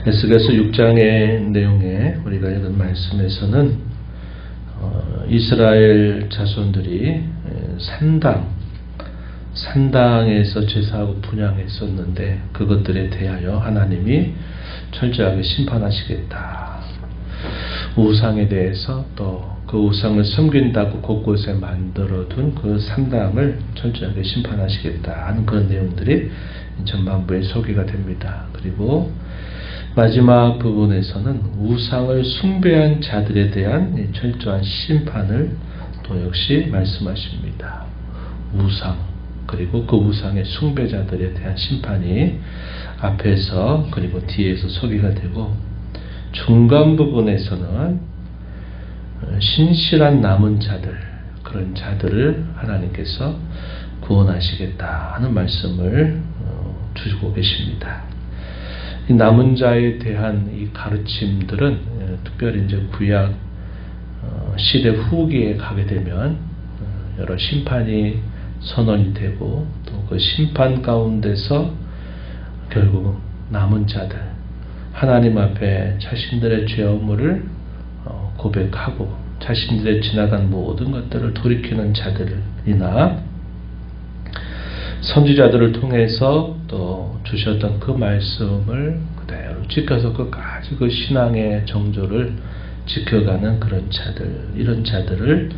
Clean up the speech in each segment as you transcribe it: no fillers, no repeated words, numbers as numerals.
에스겔서 6장의 내용에 우리가 읽은 말씀에서는 이스라엘 자손들이 산당에서 제사하고 분향했었는데 그것들에 대하여 하나님이 철저하게 심판하시겠다. 우상에 대해서 또 그 우상을 섬긴다고 곳곳에 만들어둔 그 산당을 철저하게 심판하시겠다 하는 그런 내용들이 전반부에 소개가 됩니다. 그리고 마지막 부분에서는 우상을 숭배한 자들에 대한 철저한 심판을 또 역시 말씀하십니다. 우상 그리고 그 우상의 숭배자들에 대한 심판이 앞에서 그리고 뒤에서 소개가 되고 중간 부분에서는 신실한 남은 자들, 그런 자들을 하나님께서 구원하시겠다 하는 말씀을 주시고 계십니다. 이 남은 자에 대한 이 가르침들은 특별히 이제 구약 시대 후기에 가게 되면 여러 심판이 선언이 되고 또 그 심판 가운데서 결국 남은 자들, 하나님 앞에 자신들의 죄 허물을 고백하고 자신들의 지나간 모든 것들을 돌이키는 자들이나 선지자들을 통해서 또 주셨던 그 말씀을 그대로 지켜서 끝까지 그 신앙의 정조를 지켜가는 그런 자들, 이런 자들을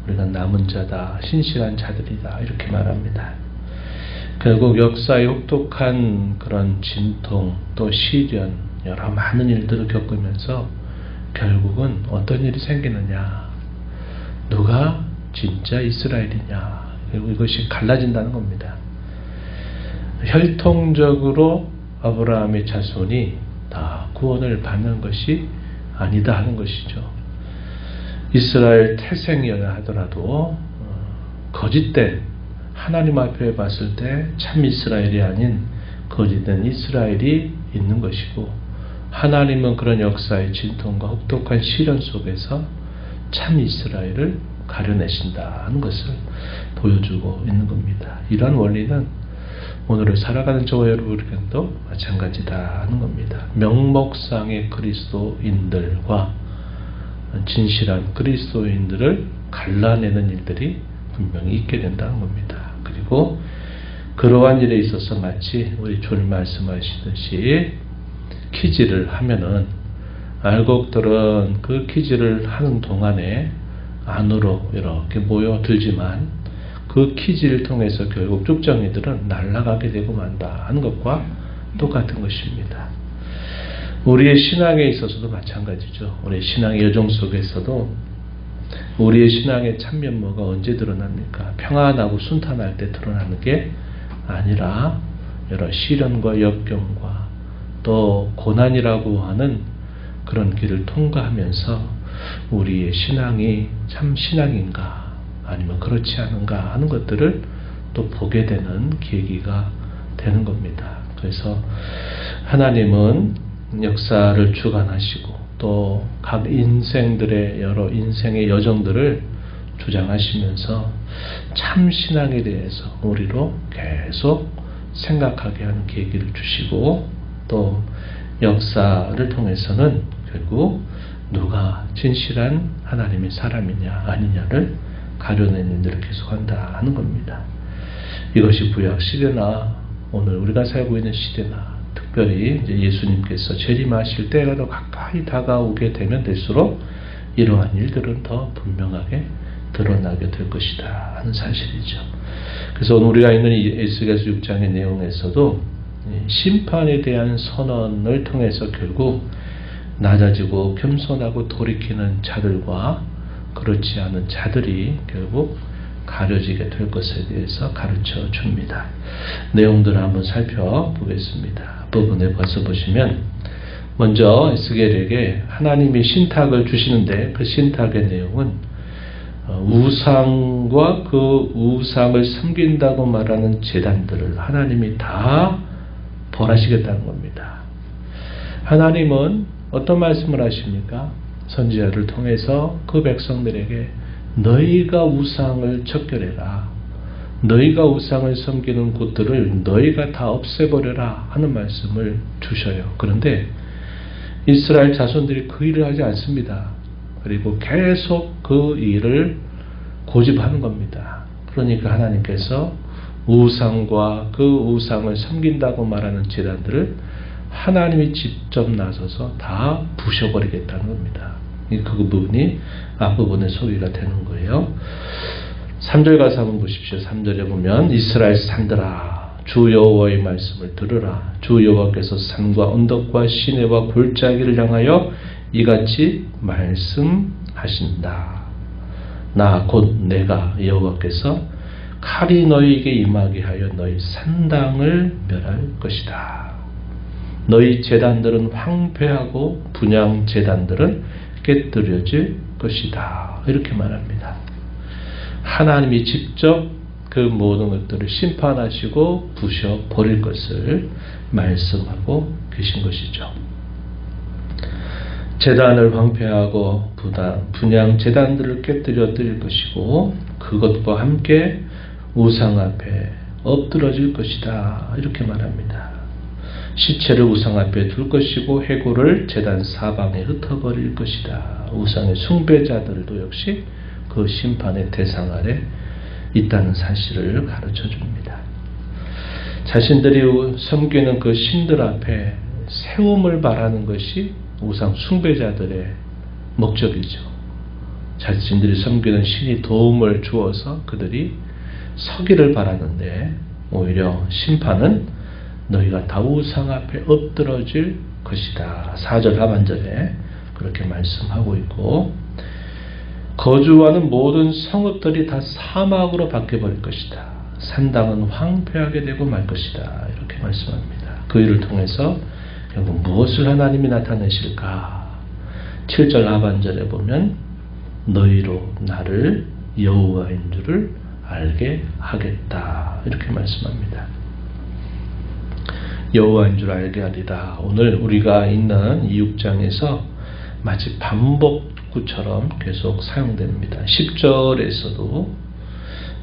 우리가 남은 자다, 신실한 자들이다 이렇게 말합니다. 결국 역사의 혹독한 그런 진통 또 시련 여러 많은 일들을 겪으면서 결국은 어떤 일이 생기느냐, 누가 진짜 이스라엘이냐, 그리고 이것이 갈라진다는 겁니다. 혈통적으로 아브라함의 자손이 다 구원을 받는 것이 아니다 하는 것이죠. 이스라엘 태생이어야 하더라도 거짓된, 하나님 앞에 봤을 때 참 이스라엘이 아닌 거짓된 이스라엘이 있는 것이고, 하나님은 그런 역사의 진통과 혹독한 시련 속에서 참 이스라엘을 가려내신다 하는 것을 보여주고 있는 겁니다. 이러한 원리는 오늘을 살아가는 저와 여러분에게도 마찬가지다 하는 겁니다. 명목상의 그리스도인들과 진실한 그리스도인들을 갈라내는 일들이 분명히 있게 된다는 겁니다. 그리고 그러한 일에 있어서 마치 우리 주님 말씀하시듯이 퀴즈를 하면은 알곡들은 그 퀴즈를 하는 동안에 안으로 이렇게 모여들지만 그 퀴즈를 통해서 결국 쭉정이들은 날아가게 되고 만다 하는 것과 똑같은 것입니다. 우리의 신앙에 있어서도 마찬가지죠. 우리의 신앙의 여정 속에서도 우리의 신앙의 참면모가 언제 드러납니까? 평안하고 순탄할 때 드러나는 게 아니라 여러 시련과 역경과 또 고난이라고 하는 그런 길을 통과하면서 우리의 신앙이 참 신앙인가 아니면 그렇지 않은가 하는 것들을 또 보게 되는 계기가 되는 겁니다. 그래서 하나님은 역사를 주관하시고 또 각 인생들의 여러 인생의 여정들을 주장하시면서 참 신앙에 대해서 우리로 계속 생각하게 하는 계기를 주시고 또 역사를 통해서는 결국 누가 진실한 하나님의 사람이냐 아니냐를 가려내는 일을 계속한다 하는 겁니다. 이것이 구약 시대나 오늘 우리가 살고 있는 시대나 특별히 이제 예수님께서 재림하실 때가 더 가까이 다가오게 되면 될수록 이러한 일들은 더 분명하게 드러나게 될 것이다 하는 사실이죠. 그래서 오늘 우리가 있는 이 에스겔서 6장의 내용에서도 심판에 대한 선언을 통해서 결국 낮아지고 겸손하고 돌이키는 자들과 그렇지 않은 자들이 결국 가려지게 될 것에 대해서 가르쳐 줍니다. 내용들을 한번 살펴보겠습니다. 앞부분에 벌써 보시면 먼저 에스겔에게 하나님이 신탁을 주시는데 그 신탁의 내용은 우상과 그 우상을 섬긴다고 말하는 제단들을 하나님이 다 벌하시겠다는 겁니다. 하나님은 어떤 말씀을 하십니까? 선지자를 통해서 그 백성들에게 너희가 우상을 척결해라. 너희가 우상을 섬기는 곳들을 너희가 다 없애버려라 하는 말씀을 주셔요. 그런데 이스라엘 자손들이 그 일을 하지 않습니다. 그리고 계속 그 일을 고집하는 겁니다. 그러니까 하나님께서 우상과 그 우상을 섬긴다고 말하는 제단들을 하나님이 직접 나서서 다 부셔버리겠다는 겁니다. 그 부분이 앞부분의 소리가 되는 거예요. 3절 가서 한번 보십시오. 3절에 보면 이스라엘 산들아 주 여호와의 말씀을 들으라. 주 여호와께서 산과 언덕과 시내와 골짜기를 향하여 이같이 말씀하신다. 나 곧 내가 여호와께서 칼이 너희에게 임하게 하여 너희 산당을 멸할 것이다. 너희 제단들은 황폐하고 분향 제단들은 깨뜨려질 것이다. 이렇게 말합니다. 하나님이 직접 그 모든 것들을 심판하시고 부셔버릴 것을 말씀하고 계신 것이죠. 제단을 황폐하고 분향 제단들을 깨뜨려 드릴 것이고 그것과 함께 우상 앞에 엎드러질 것이다. 이렇게 말합니다. 시체를 우상 앞에 둘 것이고 해골을 제단 사방에 흩어버릴 것이다. 우상의 숭배자들도 역시 그 심판의 대상 아래 있다는 사실을 가르쳐 줍니다. 자신들이 섬기는 그 신들 앞에 세움을 바라는 것이 우상 숭배자들의 목적이죠. 자신들이 섬기는 신이 도움을 주어서 그들이 서기를 바라는데 오히려 심판은 너희가 다 우상 앞에 엎드러질 것이다. 4절 하반절에 그렇게 말씀하고 있고 거주하는 모든 성읍들이 다 사막으로 바뀌어버릴 것이다. 산당은 황폐하게 되고 말 것이다. 이렇게 말씀합니다. 그 일을 통해서 결국 무엇을 하나님이 나타내실까? 7절 하반절에 보면 너희로 나를 여호와인 줄을 알게 하겠다. 이렇게 말씀합니다. 여호와인 줄 알게 하리라. 오늘 우리가 있는 이 6장에서 마치 반복구처럼 계속 사용됩니다. 10절에서도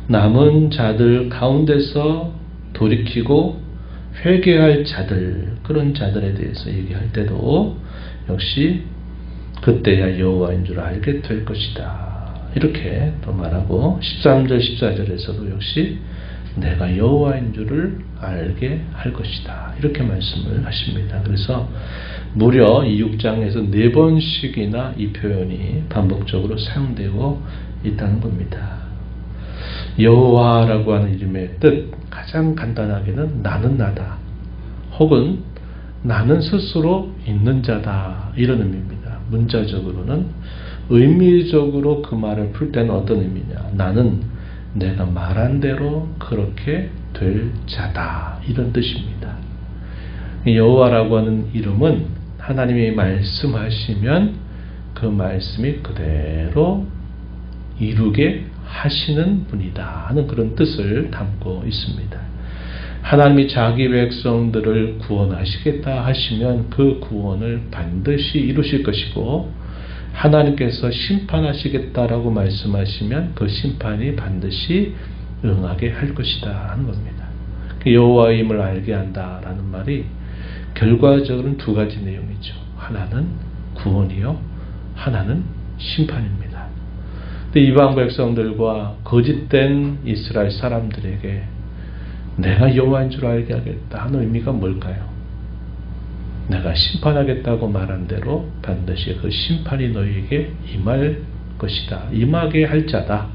남은 자들 가운데서 돌이키고 회개할 자들, 그런 자들에 대해서 얘기할 때도 역시 그때야 여호와인 줄 알게 될 것이다. 이렇게 또 말하고 13절, 14절에서도 역시 내가 여호와인 줄을 알게 할 것이다. 이렇게 말씀을 하십니다. 그래서 무려 이 6장에서 4번씩이나 이 표현이 반복적으로 사용되고 있다는 겁니다. 여호와라고 하는 이름의 뜻, 가장 간단하게는 나는 나다. 혹은 나는 스스로 있는 자다. 이런 의미입니다. 문자적으로는 의미적으로 그 말을 풀 때는 어떤 의미냐. 나는 내가 말한 대로 그렇게 될 자다. 이런 뜻입니다. 여호와라고 하는 이름은 하나님이 말씀하시면 그 말씀이 그대로 이루게 하시는 분이다 하는 그런 뜻을 담고 있습니다. 하나님이 자기 백성들을 구원하시겠다 하시면 그 구원을 반드시 이루실 것이고 하나님께서 심판하시겠다라고 말씀하시면 그 심판이 반드시 응하게 할 것이다 하는 겁니다. 여호와임을 알게 한다라는 말이 결과적으로는 두 가지 내용이죠. 하나는 구원이요, 하나는 심판입니다. 근데 이방 백성들과 거짓된 이스라엘 사람들에게 내가 여호와인 줄 알게 하겠다 하는 의미가 뭘까요? 내가 심판하겠다고 말한 대로 반드시 그 심판이 너희에게 임할 것이다. 임하게 할 자다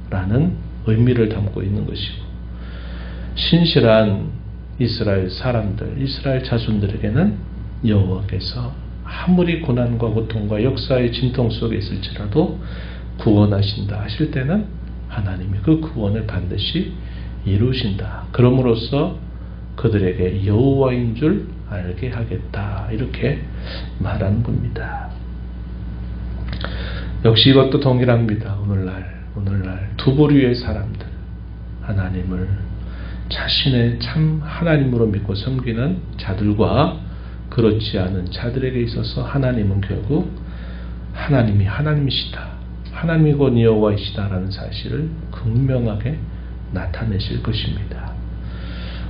라는 의미를 담고 있는 것이고 신실한 이스라엘 사람들, 이스라엘 자손들에게는 여호와께서 아무리 고난과 고통과 역사의 진통 속에 있을지라도 구원하신다 하실 때는 하나님이 그 구원을 반드시 이루신다. 그럼으로써 그들에게 여호와인 줄 알게 하겠다. 이렇게 말하는 겁니다. 역시 이것도 동일합니다. 오늘날 두 부류의 사람들, 하나님을 자신의 참 하나님으로 믿고 섬기는 자들과 그렇지 않은 자들에게 있어서 하나님은 결국 하나님이 하나님이시다. 하나님이 곧 여호와이시다라는 사실을 극명하게 나타내실 것입니다.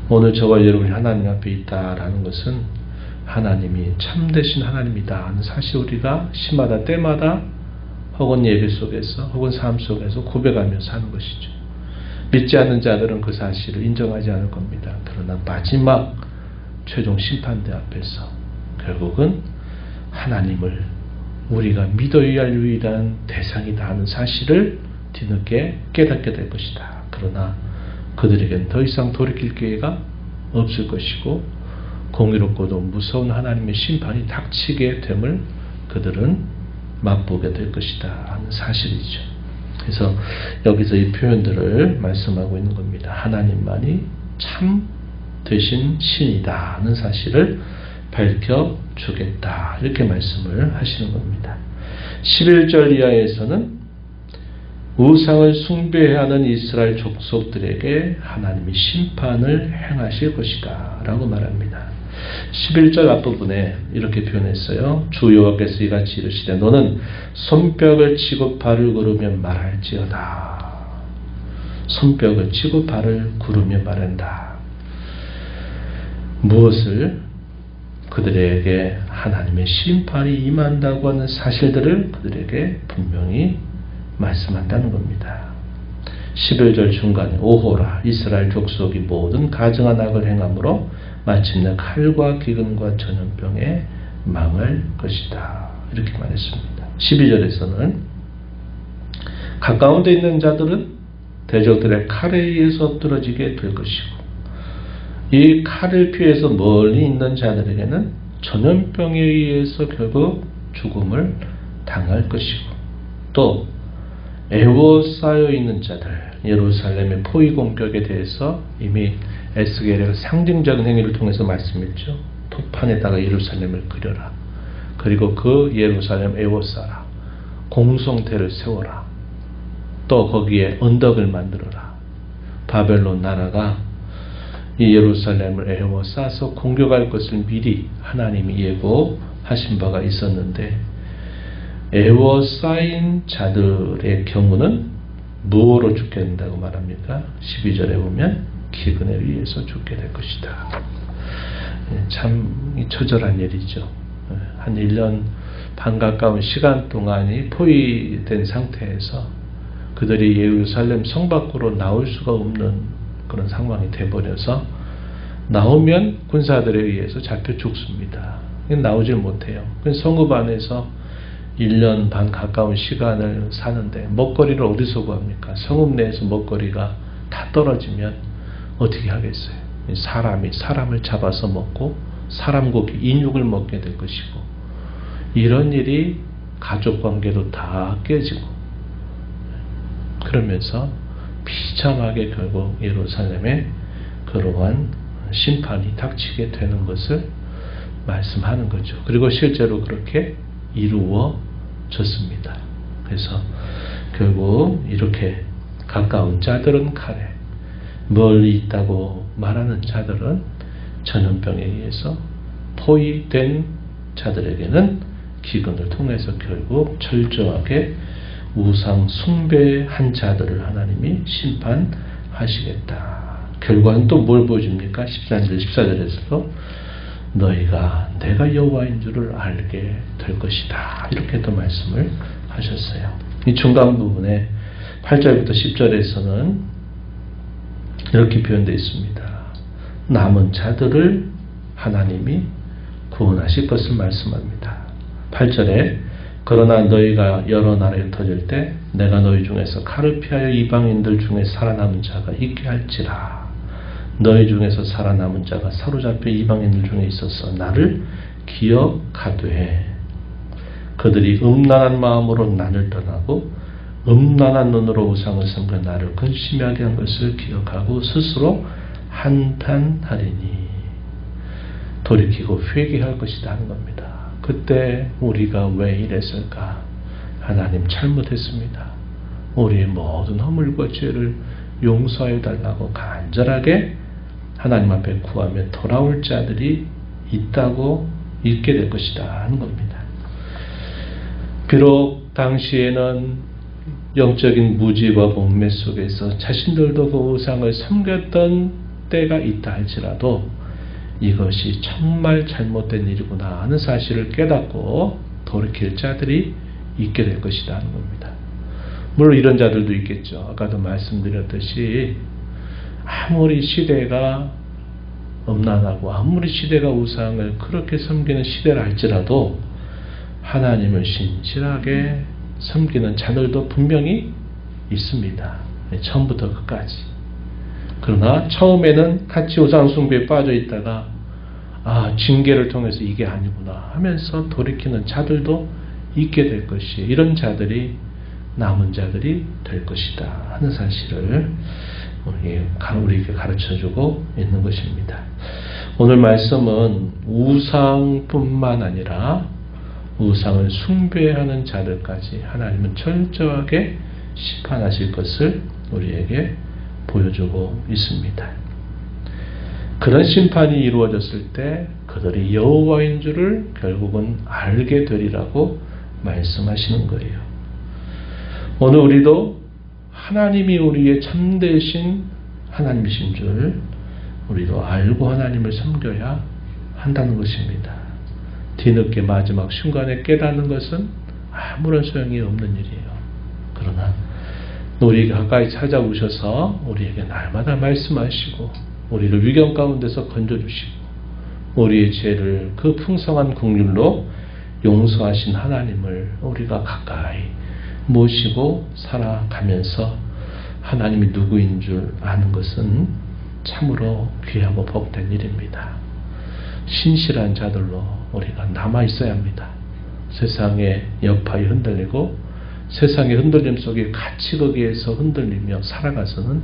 오늘 저와 여러분이 하나님 앞에 있다라는 것은 하나님이 참되신 하나님이다 하는 사실 우리가 시마다 때마다 혹은 예배 속에서 혹은 삶 속에서 고백하며 사는 것이죠. 믿지 않는 자들은 그 사실을 인정하지 않을 겁니다. 그러나 마지막 최종 심판대 앞에서 결국은 하나님을 우리가 믿어야 할 유일한 대상이다 하는 사실을 뒤늦게 깨닫게 될 것이다. 그러나 그들에겐 더 이상 돌이킬 기회가 없을 것이고 공의롭고도 무서운 하나님의 심판이 닥치게 됨을 그들은 맛보게 될 것이다 하는 사실이죠. 그래서 여기서 이 표현들을 말씀하고 있는 겁니다. 하나님만이 참 되신 신이다 하는 사실을 밝혀주겠다 이렇게 말씀을 하시는 겁니다. 11절 이하에서는 우상을 숭배하는 이스라엘 족속들에게 하나님이 심판을 행하실 것이다 라고 말합니다. 11절 앞부분에 이렇게 표현했어요. 주 여호와께서 이같이 이르시되 너는 손뼉을 치고 발을 구르며 말할지어다. 손뼉을 치고 발을 구르며 말한다. 무엇을? 그들에게 하나님의 심판이 임한다고 하는 사실들을 그들에게 분명히 말씀한다는 겁니다. 11절 중간에 오호라 이스라엘 족속이 모든 가증한 악을 행함으로 마침내 칼과 기근과 전염병에 망할 것이다 이렇게 말했습니다. 12절에서는 가까운 데 있는 자들은 대적들의 칼에 의해서 엎드러지게 될 것이고 이 칼을 피해서 멀리 있는 자들에게는 전염병에 의해서 결국 죽음을 당할 것이고 또 애워싸여 있는 자들 예루살렘의 포위 공격에 대해서 이미 에스겔의 상징적인 행위를 통해서 말씀했죠. 토판에다가 예루살렘을 그려라. 그리고 그 예루살렘 애워싸라. 공성태를 세워라. 또 거기에 언덕을 만들어라. 바벨론 나라가 이 예루살렘을 애워싸서 공격할 것을 미리 하나님이 예고하신 바가 있었는데 애워싸인 자들의 경우는 무엇으로 죽게 된다고 말합니까? 12절에 보면 기근에 의해서 죽게 될 것이다. 참 처절한 일이죠. 한 1년 반 가까운 시간 동안이 포위된 상태에서 그들이 예루살렘 성 밖으로 나올 수가 없는 그런 상황이 돼버려서 나오면 군사들에 의해서 잡혀 죽습니다. 나오질 못해요. 성읍 안에서 1년 반 가까운 시간을 사는데 먹거리를 어디서 구합니까? 성읍 내에서 먹거리가 다 떨어지면 어떻게 하겠어요? 사람이 사람을 잡아서 먹고 사람 고기 인육을 먹게 될 것이고 이런 일이 가족관계도 다 깨지고 그러면서 비참하게 결국 예루살렘에 그러한 심판이 닥치게 되는 것을 말씀하는 거죠. 그리고 실제로 그렇게 이루어졌습니다. 그래서 결국 이렇게 가까운 자들은 칼에 멀리 있다고 말하는 자들은 전염병에 의해서 포위된 자들에게는 기근을 통해서 결국 철저하게 우상 숭배한 자들을 하나님이 심판하시겠다. 결과는 또 뭘 보여줍니까? 13절 14절에서도 너희가 내가 여호와인 줄을 알게 될 것이다. 이렇게 또 말씀을 하셨어요. 이 중간 부분에 8절부터 10절에서는 이렇게 표현되어 있습니다. 남은 자들을 하나님이 구원하실 것을 말씀합니다. 8절에 그러나 너희가 여러 나라에 흩어질 때 내가 너희 중에서 칼을 피하여 이방인들 중에 살아남은 자가 있게 할지라. 너희 중에서 살아남은 자가 사로잡혀 이방인들 중에 있어서 나를 기억하되 그들이 음란한 마음으로 나를 떠나고 음란한 눈으로 우상을 섬겨 나를 근심하게 한 것을 기억하고 스스로 한탄하리니 돌이키고 회개할 것이다 하는 겁니다. 그때 우리가 왜 이랬을까? 하나님 잘못했습니다. 우리의 모든 허물과 죄를 용서해 달라고 간절하게 하나님 앞에 구하며 돌아올 자들이 있다고 있게 될 것이다 하는 겁니다. 비록 당시에는 영적인 무지와 목매 속에서 자신들도 그 우상을 섬겼던 때가 있다 할지라도 이것이 정말 잘못된 일이구나 하는 사실을 깨닫고 돌이킬 자들이 있게 될 것이다 하는 겁니다. 물론 이런 자들도 있겠죠. 아까도 말씀드렸듯이 아무리 시대가 엄난하고 아무리 시대가 우상을 그렇게 섬기는 시대라 할지라도 하나님을 신실하게 섬기는 자들도 분명히 있습니다. 처음부터 끝까지. 그러나 처음에는 같이 우상 숭배에 빠져 있다가 징계를 통해서 이게 아니구나 하면서 돌이키는 자들도 있게 될 것이, 이런 자들이 남은 자들이 될 것이다 하는 사실을 우리에게 가르쳐주고 있는 것입니다. 오늘 말씀은 우상뿐만 아니라 우상을 숭배하는 자들까지 하나님은 철저하게 심판하실 것을 우리에게 보여주고 있습니다. 그런 심판이 이루어졌을 때 그들이 여호와인 줄을 결국은 알게 되리라고 말씀하시는 거예요. 오늘 우리도 하나님이 우리의 참되신 하나님이신 줄 우리도 알고 하나님을 섬겨야 한다는 것입니다. 뒤늦게 마지막 순간에 깨닫는 것은 아무런 소용이 없는 일이에요. 그러나 우리에게 가까이 찾아오셔서 우리에게 날마다 말씀하시고 우리를 위경 가운데서 건져주시고 우리의 죄를 그 풍성한 긍휼로 용서하신 하나님을 우리가 가까이 모시고 살아가면서 하나님이 누구인 줄 아는 것은 참으로 귀하고 복된 일입니다. 신실한 자들로 우리가 남아 있어야 합니다. 세상의 여파에 흔들리고 세상의 흔들림 속에 같이 거기에서 흔들리며 살아가서는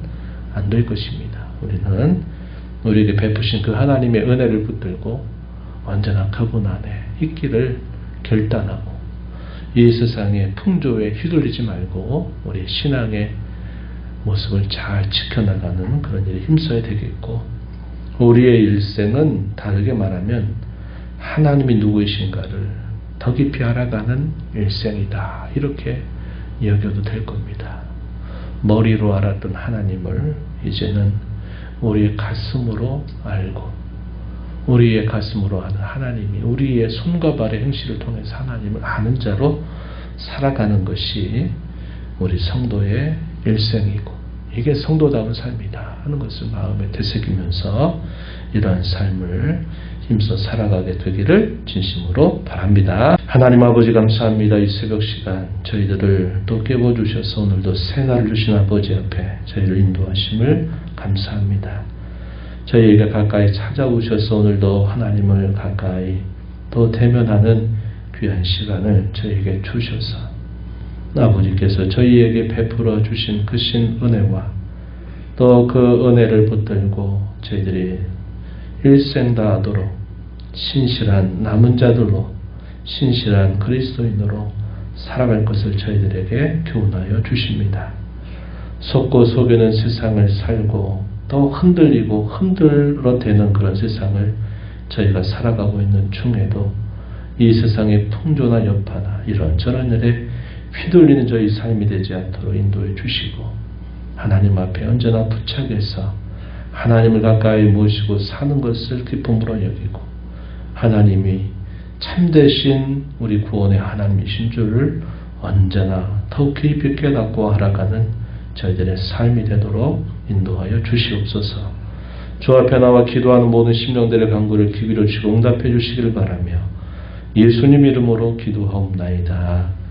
안 될 것입니다. 우리는 우리에게 베푸신 그 하나님의 은혜를 붙들고 언제나 그분 안에 있기를 결단하고 이 세상의 풍조에 휘둘리지 말고 우리 신앙의 모습을 잘 지켜나가는 그런 일에 힘써야 되겠고, 우리의 일생은 다르게 말하면 하나님이 누구이신가를 더 깊이 알아가는 일생이다 이렇게 여겨도 될 겁니다. 머리로 알았던 하나님을 이제는 우리의 가슴으로 알고 우리의 가슴으로 아는 하나님이 우리의 손과 발의 행실을 통해서 하나님을 아는 자로 살아가는 것이 우리 성도의 일생이고 이게 성도다운 삶이다 하는 것을 마음에 되새기면서 이러한 삶을 힘써 살아가게 되기를 진심으로 바랍니다. 하나님 아버지 감사합니다. 이 새벽 시간 저희들을 또 깨워주셔서 오늘도 새날을 주신 아버지 앞에 저희를 인도하심을 감사합니다. 저희에게 가까이 찾아오셔서 오늘도 하나님을 가까이 또 대면하는 귀한 시간을 저희에게 주셔서 아버지께서 저희에게 베풀어 주신 그 신 은혜와 또 그 은혜를 붙들고 저희들이 일생 다하도록 신실한 남은 자들로 신실한 그리스도인으로 살아갈 것을 저희들에게 교훈하여 주십니다. 속고 속이는 세상을 살고 또 흔들리고 흔들어대는 그런 세상을 저희가 살아가고 있는 중에도 이 세상의 풍조나 여파나 이런저런 일에 휘둘리는 저희 삶이 되지 않도록 인도해 주시고 하나님 앞에 언제나 부착해서 하나님을 가까이 모시고 사는 것을 기쁨으로 여기고 하나님이 참되신 우리 구원의 하나님이신 줄을 언제나 더욱 깊이 깨닫고 알아가는 저희들의 삶이 되도록 인도하여 주시옵소서. 주 앞에 나와 기도하는 모든 심령들의 간구를 귀 기울여 주시고 응답해 주시기를 바라며 예수님 이름으로 기도하옵나이다.